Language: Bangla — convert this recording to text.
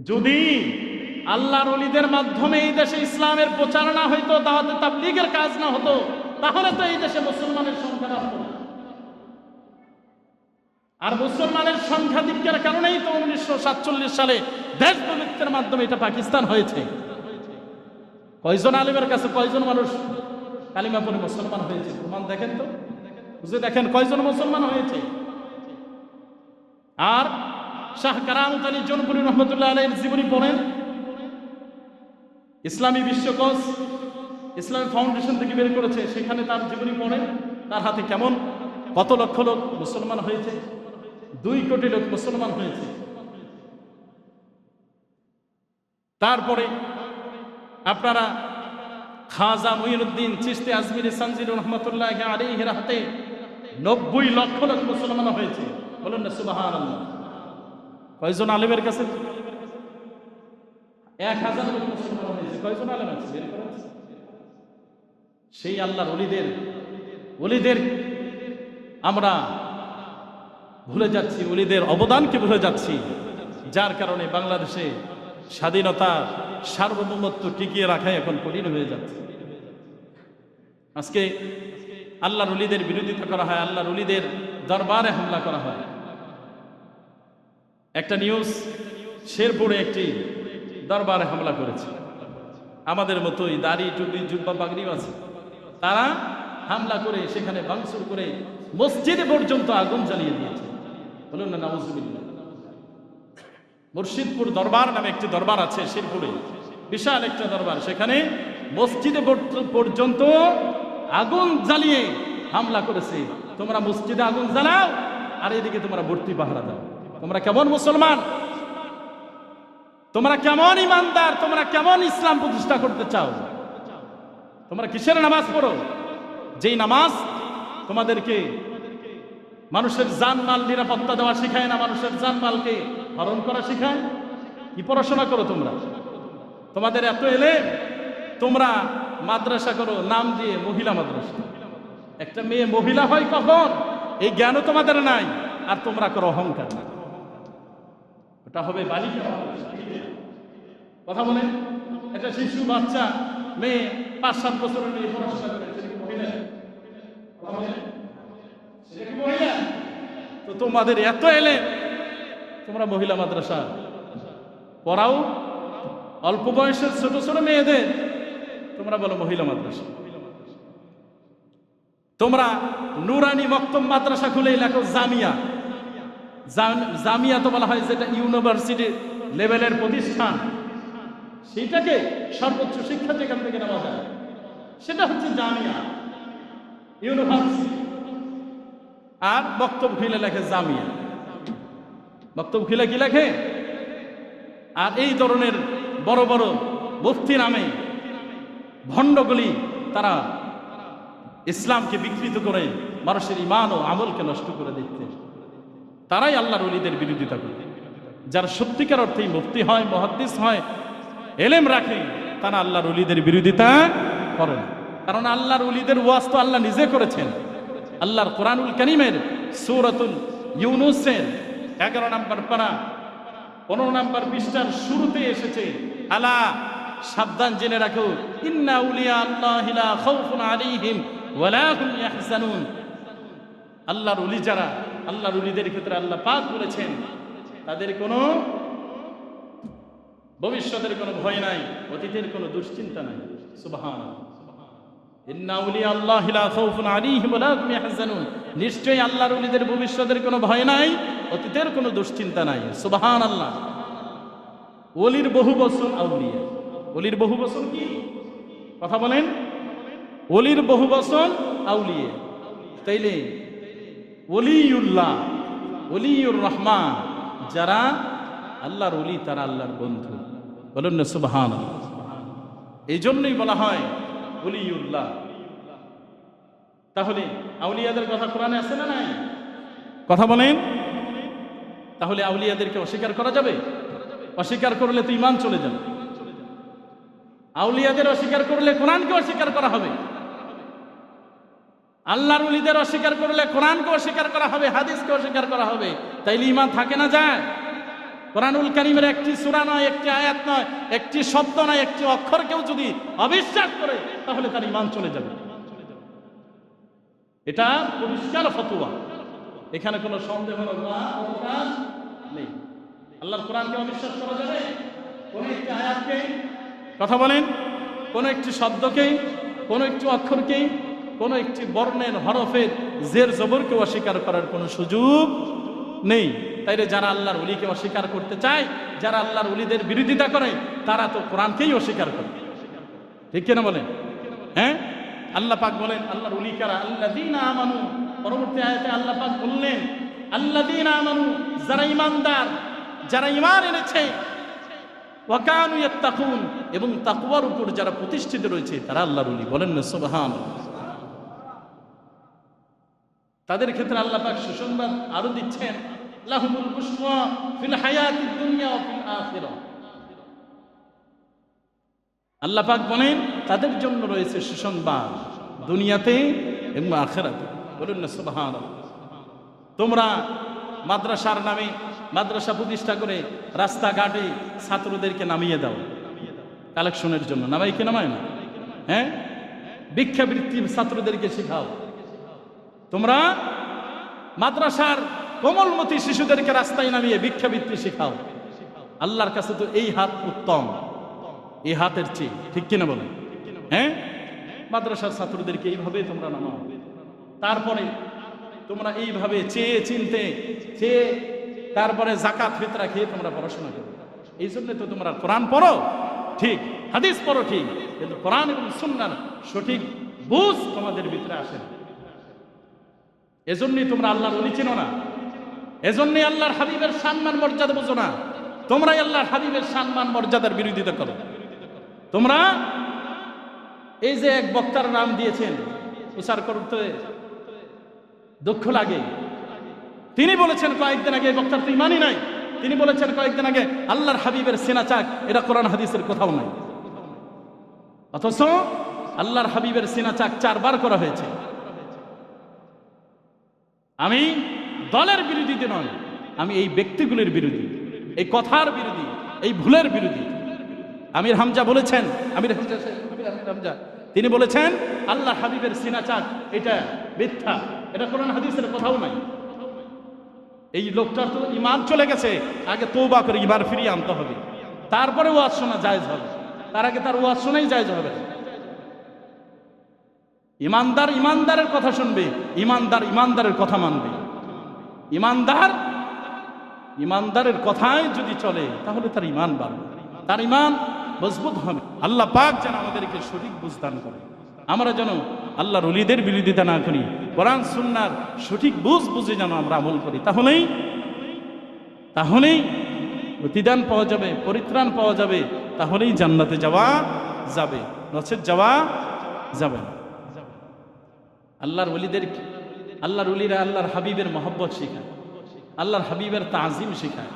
যদি আল্লাহর ওলিদের মাধ্যমে এই দেশে ইসলামের প্রচার না হইতো, দাওয়াতে তাবলীগের কাজ না হতো, তাহলে তো এই দেশে মুসলমানের সংখ্যা বাড়তো না। আর মুসলমানের সংখ্যাধিক্যের কারণেই তো 1947 সালে দেশ বিভক্তির মাধ্যমে এটা পাকিস্তান হয়েছে। কয়জন আলেমের কাছে কয়জন মানুষ কালিমা পড়ে মুসলমান হয়েছে? প্রমাণ দেখেন তো, বুঝে দেখেন কয়জন মুসলমান হয়েছে। আর শাহ কারামত আলী জৌনপুরী রহমতুল্লাহ আলাইহির জীবনী পড়েন, ইসলামী বিশ্বকোষ ইসলামী ফাউন্ডেশন থেকে বের করেছে, সেখানে তার জীবনী পড়েন, তার হাতে কেমন কত লক্ষ লোক মুসলমান হয়েছে, 2 কোটি লোক মুসলমান হয়েছে। তারপরে আপনারা খাজা মুঈনুদ্দিন চিশতি আজমিরি সানজির রহমতুল্লাহ আলাইহির হাতে 90 লক্ষ লোক মুসলমান হয়েছে। বলেন না সুবহানাল্লাহ। কয়জন আলেমের কাছে 1000 লোক মুসলমান হয়েছে? কয়জন আলেম আছে বের করেন? সেই আল্লাহর ওলিদের আমরা ভুলে যাচ্ছি, ওলিদের অবদানকে ভুলে যাচ্ছি, যার কারণে বাংলাদেশে স্বাধীনতা সার্বভৌমত্ব টিকিয়ে রাখাই এখন কঠিন হয়ে যাচ্ছে। আজকে আল্লাহর ওলিদের বিরোধিতা করা হয়, আল্লাহর ওলিদের দরবারে হামলা করা হয়। একটা নিউজ, শেরপুরে একটি দরবারে হামলা করেছে, আমাদের মতোই দাড়ি টুপি জুব্বা পাগড়িও আছে, তারা হামলা করে সেখানে ভাঙচুর করে মসজিদে পর্যন্ত আগুন জ্বালিয়ে দিয়েছে। বলুন না নাউজুবিল্লাহ। মুর্শিদপুর দরবার নামে একটি দরবার আছে শেরপুরে, বিশাল একটা দরবার, সেখানে মসজিদে পর্যন্ত আগুন জ্বালিয়ে হামলা করেছে। তোমরা মসজিদে আগুন জ্বালাও আর এদিকে তোমরা ভর্তি পাহারা দাও। তোমরা কেমন মুসলমান? তোমরা কেমন ইমানদার? তোমরা কেমন ইসলাম প্রতিষ্ঠা করতে চাও? তোমরা কিসের নামাজ পড়ো, যেই নামাজ তোমাদেরকে মানুষের জানমাল নিরাপত্তা দেওয়া শিখায় না, মানুষের জানমালকে হরণ করা শিখায়? কি পড়াশোনা করো তোমরা? তোমাদের এত এলেম, তোমরা মাদ্রাসা করো নাম দিয়ে মহিলা মাদ্রাসা। একটা মেয়ে মহিলা হয় কখন, এই জ্ঞানও তোমাদের নাই, আর তোমরা করো অহংকার। ওটা হবে বালিকা। কথা বলেন, একটা শিশু বাচ্চা মেয়ে 5-7 বছরের মেয়ে পড়াশোনা করে, সেটা কি মহিলা? মহিলা তো তোমাদের এত এলেম, তোমরা মহিলা মাদ্রাসা পড়াও, অল্প বয়সের ছোট ছোট মেয়েদের তোমরা বলো মহিলা মাদ্রাসা। তোমরা নুরানি মক্তব মাদ্রাসা খুলে লেখো জামিয়া। জামিয়া তো বলা হয় যেটা ইউনিভার্সিটি লেভেলের প্রতিষ্ঠান, সেটাকে সর্বোচ্চ শিক্ষা যেখান থেকে নেওয়া যায় সেটা হচ্ছে জামিয়া ইউনিভার্সিটি। আর বক্তব্য খুলে লেখে জামিয়া, বক্তব্য খুলে কি লেখে? আর এই ধরনের বড় বড় মুফতি নামে ভণ্ডগুলি তারা ইসলামকে বিকৃত করে মানুষের ঈমান ও আমলকে নষ্ট করে দিচ্ছে। তারাই আল্লাহর ওলিদের বিরোধিতা করে। যারা সত্যিকার অর্থেই মুফতি হয়, মুহাদ্দিস হয়, এলেম রাখে, তারা আল্লাহর ওলিদের বিরোধিতা করে না। কারণ আল্লাহর ওলিদের ওয়াজ তো আল্লাহ নিজে করেছেন। আল্লাহর কোরআনুল কারীমের সূরাতুল ইউনূসের 11 নম্বর পারা 15 নম্বর পৃষ্ঠার শুরুতে এসেছে, আলা সাবধান জেনে রাখো, ইন্না আউলিয়া আল্লাহি লা খাউফুন আলাইহিম ওয়া লা হুম ইয়াহজানুন। আল্লাহর ওলি যারা, আল্লাহর ওলিদের ক্ষেত্রে আল্লাহ পাক বলেছেন তাদের কোনো ভবিষ্যতের কোনো ভয় নাই, অতীতের কোনো দুশ্চিন্তা নাই। সুবহানাল্লাহ। ইন্না আউলিয়া আল্লাহি লা খাউফুন আলাইহিম ওয়া লা হুম ইয়াহজানুন। নিশ্চয়ই আল্লাহর ওলিদের ভবিষ্যতের কোনো ভয় নাই, অতীতের কোনো দুশ্চিন্তা নাই। সুবহানাল্লাহ। ওলির বহু বচন আউলিয়া। ওলির বহু বচন কি? কথা বলেন। ওলির বহু বচন আউলিয়া। তাইলে ওলিউল্লাহ, ওলিউর রহমান, যারা আল্লাহর ওলি তারা আল্লাহর বন্ধু। বলুন না সুবহানাল্লাহ। এই জন্যই বলা হয় ওলিউল্লাহ। তাহলে আউলিয়াদের কথা কোরআনে আছে না নাই? কথা বলেন। তাহলে আউলিয়াদেরকে অস্বীকার করা যাবে? অস্বীকার করলে তো ঈমান চলে যাবে। আউলিয়াদের অস্বীকার করলে কোরআনকে অস্বীকার করা হবে। আল্লাহর ওলিদের অস্বীকার করলে কোরআনকে অস্বীকার করা হবে, হাদিসকে অস্বীকার করা হবে। তাইলে ঈমান থাকে না যায়? কোরআনুল কারীমের একটি সূরা নয়, একটি আয়াত নয়, একটি শব্দ নয়, একটি অক্ষর কেউ যদি অবিশ্বাস করে তাহলে তার ঈমান চলে যাবে। এটা পরিষ্কার ফতোয়া, এখানে কোনো সন্দেহের অবকাশ নেই। আল্লাহর কোরআনকে অবিশ্বাস করা যাবে? কোন একটি আয়াতকে, কথা বলেন, কোন একটি শব্দকে, কোন একটি অক্ষরকে, কোন একটি বর্ণের হরফের জের জবরকে অস্বীকার করার কোনো সুযোগ নেই। তাইলে যারা আল্লাহর ওলিকে অস্বীকার করতে চায়, যারা আল্লাহর ওলিদের বিরোধিতা করে, তারা তো কোরআনকেই অস্বীকার করে। ঠিক কিনা বলেন? হ্যাঁ, আল্লাহ পাক বলেন আল্লাহর ওলি কারা? আল্লাযীনা আমানু। পরবর্তী আয়াতে আল্লাহ পাক বললেন আল্লাযীনা আমানু, যারা ঈমানদার, যারা ঈমান এনেছে, ওয়া কানু ইয়াত্তাকুন, এবং তাকওয়ার উপর যারা প্রতিষ্ঠিত রয়েছে, তারা আল্লাহর ওলি। বলেন না সুবহানাল্লাহ। তাদের ক্ষেত্রে আল্লাহ পাক সুসংবাদ আরো দিচ্ছেন, লাহুমুল বুশরা ফিল হায়াতিদ দুনিয়া ওয়া ফিল আখিরাহ। আল্লাহ পাক বলেন তাদের জন্য রয়েছে সুসংবাদ দুনিয়াতে এবং আখিরাতে। বলুন না সুবহানাল্লাহ। তোমরা মাদ্রাসার নামে মাদ্রাসা প্রতিষ্ঠা করে রাস্তাঘাটে ছাত্রদেরকে নামিয়ে দাও কালেকশনের জন্য, নামাই কি নামায় না? হ্যাঁ, ভিক্ষাবৃত্তি ছাত্রদেরকে শেখাও। তোমরা মাদ্রাসার কোমলমতি শিশুদেরকে রাস্তায় নামিয়ে ভিক্ষাবৃত্তি শেখাও। আল্লাহর কাছে তো এই হাত উত্তম এই হাতের চেয়ে, ঠিক কিনা বলেন? হ্যাঁ, মাদ্রাসার ছাত্রদেরকে এইভাবে তোমরা নামাও। তারপরে তোমরা এইভাবে চেয়ে চিনতে চেয়ে তারপরে যাকাত ফিতরা খেয়ে তোমরা পড়াশোনা করো। এই জন্য তো তোমরা কোরআন পড়ো ঠিক, হাদিস পড়ো ঠিক, কিন্তু কোরআন এবং সুন্নাহর সঠিক বুঝ তোমাদের ভিতরে আসে না। এজন্যই তোমরা আল্লাহর ওলি চিনো না, এজন্যই আল্লাহর হাবিবের সম্মান মর্যাদা বুঝো না। তোমরাই আল্লাহর হাবিবের সম্মান মর্যাদার বিরোধিতা করো। তোমরা এই যে এক বক্তার নাম দিয়েছেন, প্রচার করতে দুঃখ লাগে। তিনি বলেছেন কয়েকদিন আগে, এই বক্তার তো ইমানই নাই, তিনি বলেছেন কয়েকদিন আগে আল্লাহর হাবিবের সিনা চাক এটা কোরআন হাদিসের কোথাও নাই। অথচ আল্লাহর হাবিবের সিনা চাক 4 বার করা হয়েছে। আমি দলের বিরোধীতে নয়, আমি এই ব্যক্তিগুলির বিরোধী, এই কথার বিরোধী, এই ভুলের বিরোধী। আমির হামজা বলেছেন, আমির হামজা তিনি বলেছেন আল্লাহ হাবিবের সিনা চাক এটা মিথ্যা, এটা কোরআন হাদিসের কোথাও নাই। এই লোকটার তো ঈমান চলে গেছে, আগে তওবা করে ঈমান ফিরিয়ে আনতে হবে, তারপরে ওয়াজ শোনা জায়েজ হবে। তার আগে তার ওয়াজ শোনাই জায়েজ হবে না। ইমানদার ইমানদারের কথা শুনবে, ইমানদার ইমানদারের কথা মানবে। ইমানদার ইমানদারের কথায় যদি চলে তাহলে তার ঈমান বাড়বে, তার ঈমান মজবুত হবে। আল্লাহ পাক যেন আমাদেরকে সঠিক বুঝ দান করে, আমরা যেন আল্লাহর ওলিদের বিরোধিতা না করি, কোরআন সুন্নাহর সঠিক বুঝ বুঝে যেন আমরা আমল করি। তাহলেই প্রতিদান পাওয়া যাবে, পরিত্রাণ পাওয়া যাবে, তাহলেই জান্নাতে যাওয়া যাবে, নচেৎ যাওয়া যাবে না। আল্লাহর ওলিরা আল্লাহর হাবিবের মহব্বত শেখায়, আল্লাহর হাবিবের তাজিম শেখায়।